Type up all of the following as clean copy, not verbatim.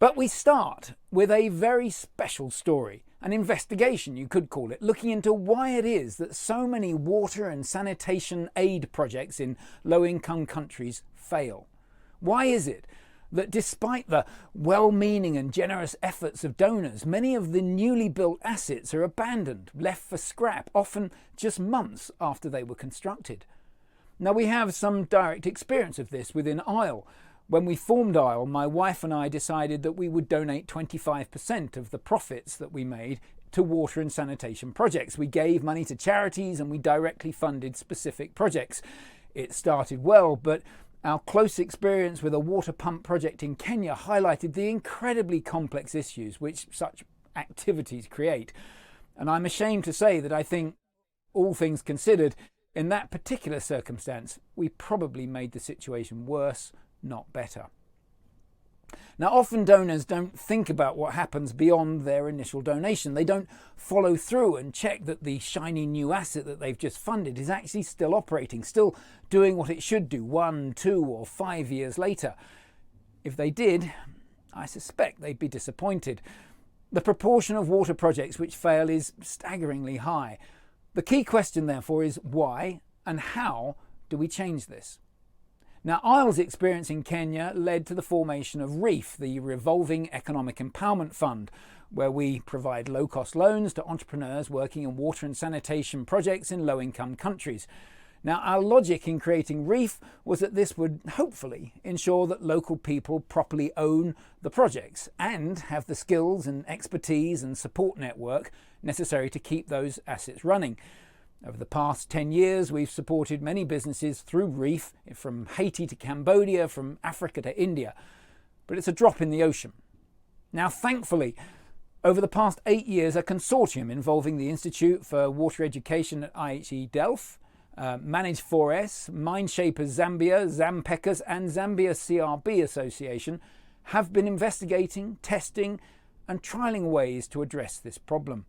But we start with a very special story, an investigation you could call it, looking into why it is that so many water and sanitation aid projects in low-income countries fail. Why is it that despite the well-meaning and generous efforts of donors, many of the newly built assets are abandoned, left for scrap, often just months after they were constructed? Now, we have some direct experience of this within Isle. When we formed Isle, my wife and I decided that we would donate 25% of the profits that we made to water and sanitation projects. We gave money to charities and we directly funded specific projects. It started well, but our close experience with a water pump project in Kenya highlighted the incredibly complex issues which such activities create. And I'm ashamed to say that I think, all things considered, in that particular circumstance, we probably made the situation worse, not better. Now, often donors don't think about what happens beyond their initial donation. They don't follow through and check that the shiny new asset that they've just funded is actually still operating, still doing what it should do 1, 2 or 5 years later. If they did, I suspect they'd be disappointed. The proportion of water projects which fail is staggeringly high. The key question, therefore, is why and how do we change this? Now, Isle's experience in Kenya led to the formation of REEF, the Revolving Economic Empowerment Fund, where we provide low-cost loans to entrepreneurs working in water and sanitation projects in low-income countries. Now, our logic in creating REEF was that this would hopefully ensure that local people properly own the projects and have the skills and expertise and support network necessary to keep those assets running. Over the past 10 years, we've supported many businesses through REEF, from Haiti to Cambodia, from Africa to India. But it's a drop in the ocean. Now, thankfully, over the past 8 years, a consortium involving the Institute for Water Education at IHE Delft, Manage 4S, Mindshapers Zambia, Zampeckers and Zambia CRB Association have been investigating, testing and trialling ways to address this problem.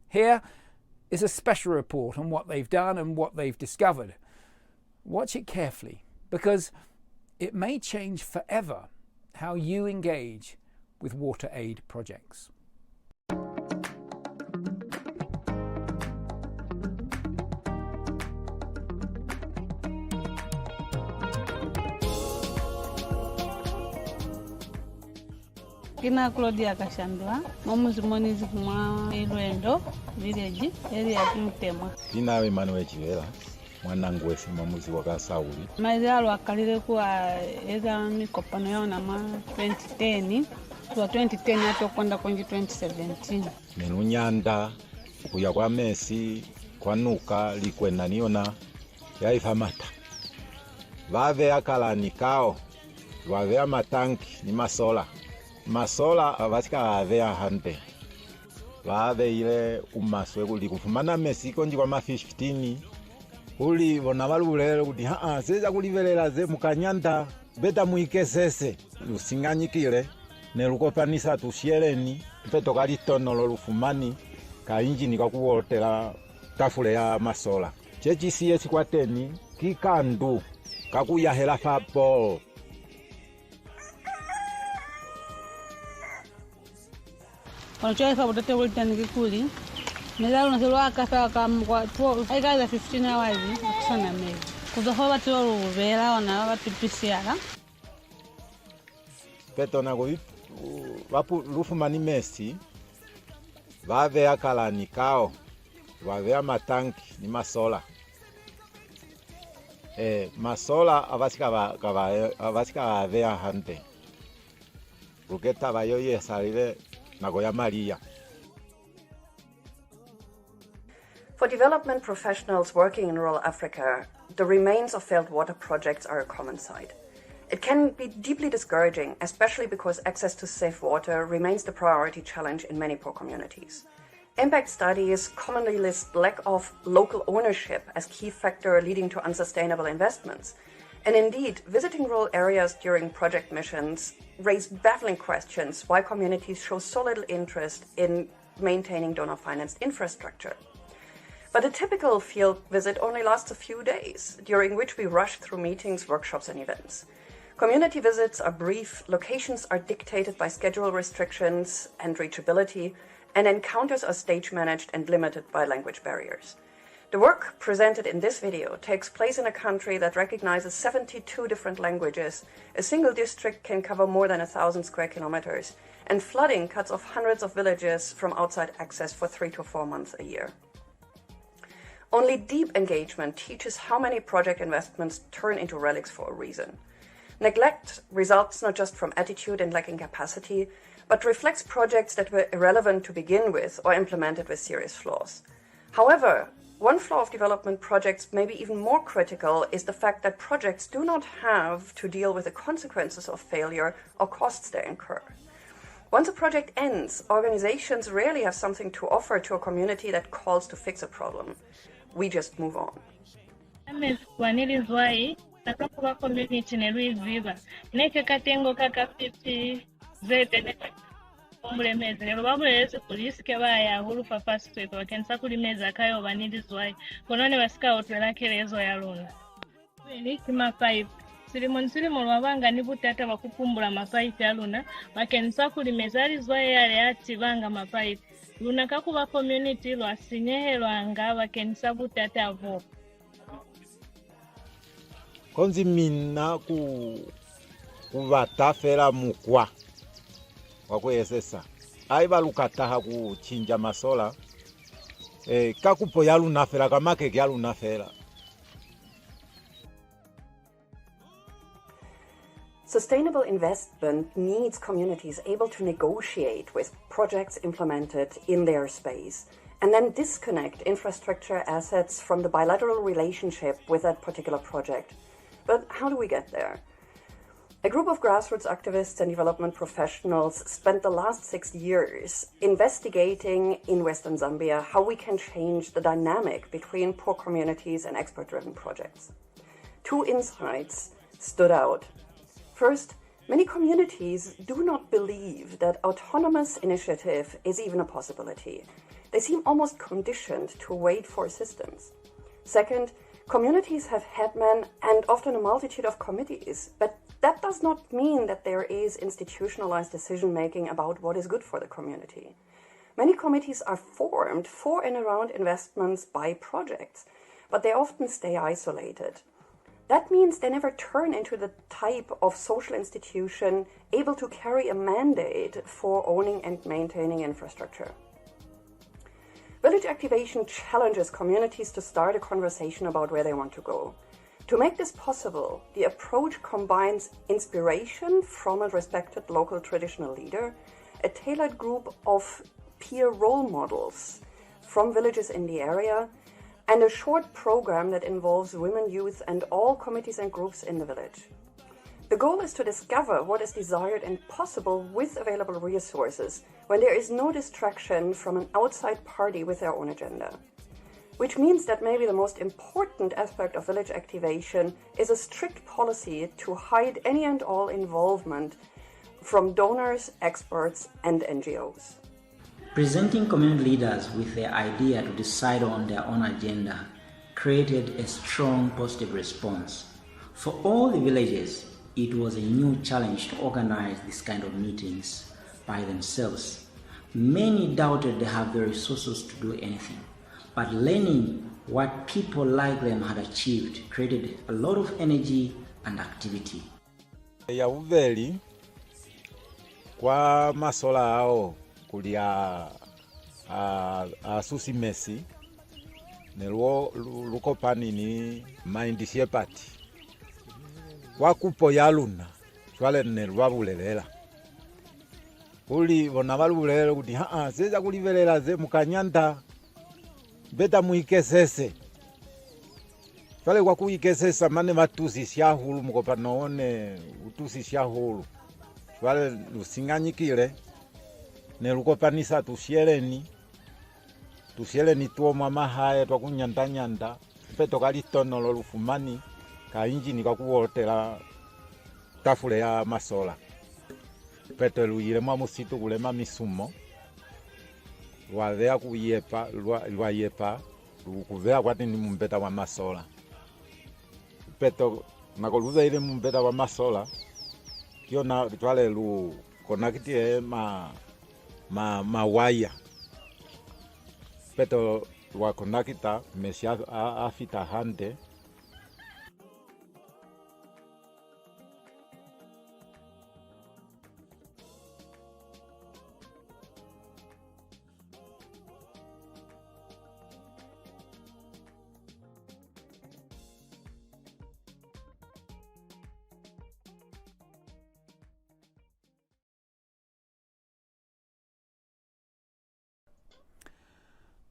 Here is a special report on what they've done and what they've discovered. Watch it carefully, because it may change forever how you engage with water aid projects. Kina Claudia Kashandula, mamuzi monizi kumwa Ilwendo, village, area Kimtema. Kina Emmanuel Chihuela, mwanangu wese mamuzi wakasauli. Mazalo akalile kuwa eza mikopano yao na 2010, kwa 2010 hato kwenda kwenye 2017. Menunyanda, kuya kwa mesi, kwa nuka, likwena niona, yaifamata. Vave akala nikao, vave amatanki ni masola. Masola avasika avea hante. Vave ile umaswe kuli kufumana mesiko nji kwa ma 15. Uli vonavalu kuti seza kulivelela ze mukanyanda beta muikesese lusinganyikile ne lukopanisa tushiereni peto kali tonolo lufumani ka injini kakuwotela tafule ya masola. Chechi CS kwa teni kikandu kakuyahela fapo. Kwa choice for the table ten kikuli. Mezalo na selo akasa kwa 12 aikaza 15 hours kusana mezi. Kuzohoba tolo vela wana batipisiala. Peto na go vapu lufumani mesi. Vave akala nikao. Vave amatanki ni masola. Masola avasika avea hante. Ruketa vayoye salile nagoya Maria. For development professionals working in rural Africa, the remains of failed water projects are a common sight. It can be deeply discouraging, especially because access to safe water remains the priority challenge in many poor communities. Impact studies commonly list lack of local ownership as key factor leading to unsustainable investments. And indeed, visiting rural areas during project missions raise baffling questions why communities show so little interest in maintaining donor-financed infrastructure. But a typical field visit only lasts a few days, during which we rush through meetings, workshops and events. Community visits are brief, locations are dictated by schedule restrictions and reachability, and encounters are stage-managed and limited by language barriers. The work presented in this video takes place in a country that recognizes 72 different languages, a single district can cover more than 1,000 square kilometers, and flooding cuts off hundreds of villages from outside access for 3 to 4 months a year. Only deep engagement teaches how many project investments turn into relics for a reason. Neglect results not just from attitude and lacking capacity, but reflects projects that were irrelevant to begin with or implemented with serious flaws. However, one flaw of development projects, maybe even more critical, is the fact that projects do not have to deal with the consequences of failure or costs they incur. Once a project ends, organizations rarely have something to offer to a community that calls to fix a problem. We just move on. Nakakuba community neruiziba neke katengo kakafiti zete omulemezi nelubabuleze polisi kebaya hulu fa fast track wakensa kulimeza kayo banidizwai konone basika otwelakelezo yaluna ni kima pipe silimo lwabanga nibutata bakupumbula mapipe yaluna wakensa kulimeza alizwai yale ati banga mapipe luna kakuba community lwasinyehelwanga wakensa butata avo konzi mina kuvatafela mukwa wakuyesesa aivalukataha kuchinja masola kakupo yalunafela kamakeke yalunafela. Sustainable investment needs communities able to negotiate with projects implemented in their space and then disconnect infrastructure assets from the bilateral relationship with that particular project. But how do we get there? A group of grassroots activists and development professionals spent the last 6 years investigating in Western Zambia how we can change the dynamic between poor communities and expert-driven projects. 2 insights stood out. First, many communities do not believe that autonomous initiative is even a possibility. They seem almost conditioned to wait for assistance. Second, communities have headmen and often a multitude of committees, but that does not mean that there is institutionalized decision-making about what is good for the community. Many committees are formed for and around investments by projects, but they often stay isolated. That means they never turn into the type of social institution able to carry a mandate for owning and maintaining infrastructure. Village activation challenges communities to start a conversation about where they want to go. To make this possible, the approach combines inspiration from a respected local traditional leader, a tailored group of peer role models from villages in the area, and a short program that involves women, youth, and all committees and groups in the village. The goal is to discover what is desired and possible with available resources when there is no distraction from an outside party with their own agenda. Which means that maybe the most important aspect of village activation is a strict policy to hide any and all involvement from donors, experts, and NGOs. Presenting community leaders with their idea to decide on their own agenda created a strong positive response. For all the villages, it was a new challenge to organize this kind of meetings by themselves. Many doubted they have the resources to do anything, but learning what people like them had achieved created a lot of energy and activity. Ya uveli kwa masola ao kulia asusi mesi neluo luko panini maindishie pati wakupo yaluna chwale nelwabulelela uli bona balulelela kuti seza kulivelela ze mukanyanda beta muikesese chwale kwa kuikesesa mane matusi syahulu mukopa noone utusi syahulu chwale lusinganyikile nelukopanisa tusieleni tuomwa mahaya twakunyandanyanda peto kalitonolo lufumani ka injini kakuwotela tafule ya masola peto luyile mwa musitu kulema misumo lwavea kuyepa lwayepa lukuvea kwati ni mumbeta wa masola peto nakoluza ile mumbeta wa masola kiona twale lu connectie ma waya peto wa connecta mesia afita hande.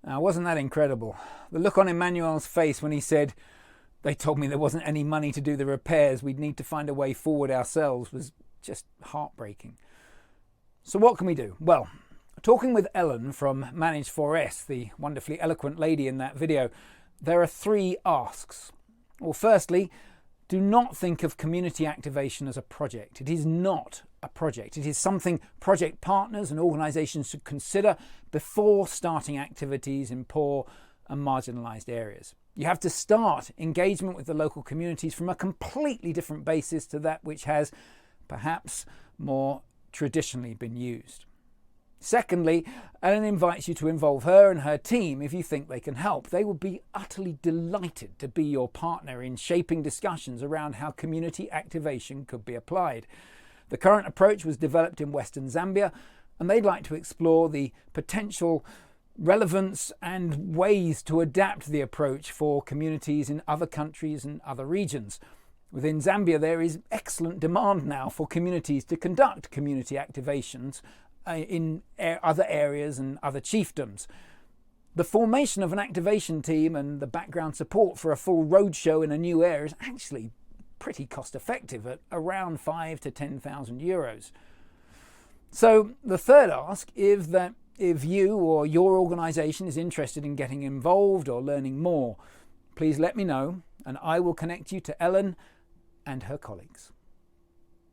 Now, wasn't that incredible? The look on Emmanuel's face when he said, "They told me there wasn't any money to do the repairs, we'd need to find a way forward ourselves," was just heartbreaking. So what can we do? Well, talking with Ellen from Manage 4S, the wonderfully eloquent lady in that video, there are 3 asks. Well, firstly, do not think of community activation as a project. It is not a project. It is something project partners and organisations should consider before starting activities in poor and marginalised areas. You have to start engagement with the local communities from a completely different basis to that which has perhaps more traditionally been used. Secondly, Ellen invites you to involve her and her team if you think they can help. They would be utterly delighted to be your partner in shaping discussions around how community activation could be applied. The current approach was developed in Western Zambia, and they'd like to explore the potential relevance and ways to adapt the approach for communities in other countries and other regions. Within Zambia, there is excellent demand now for communities to conduct community activations in other areas and other chiefdoms. The formation of an activation team and the background support for a full roadshow in a new area is actually pretty cost effective at around 5,000 to 10,000 euros. So the third ask is that if you or your organisation is interested in getting involved or learning more, please let me know and I will connect you to Ellen and her colleagues.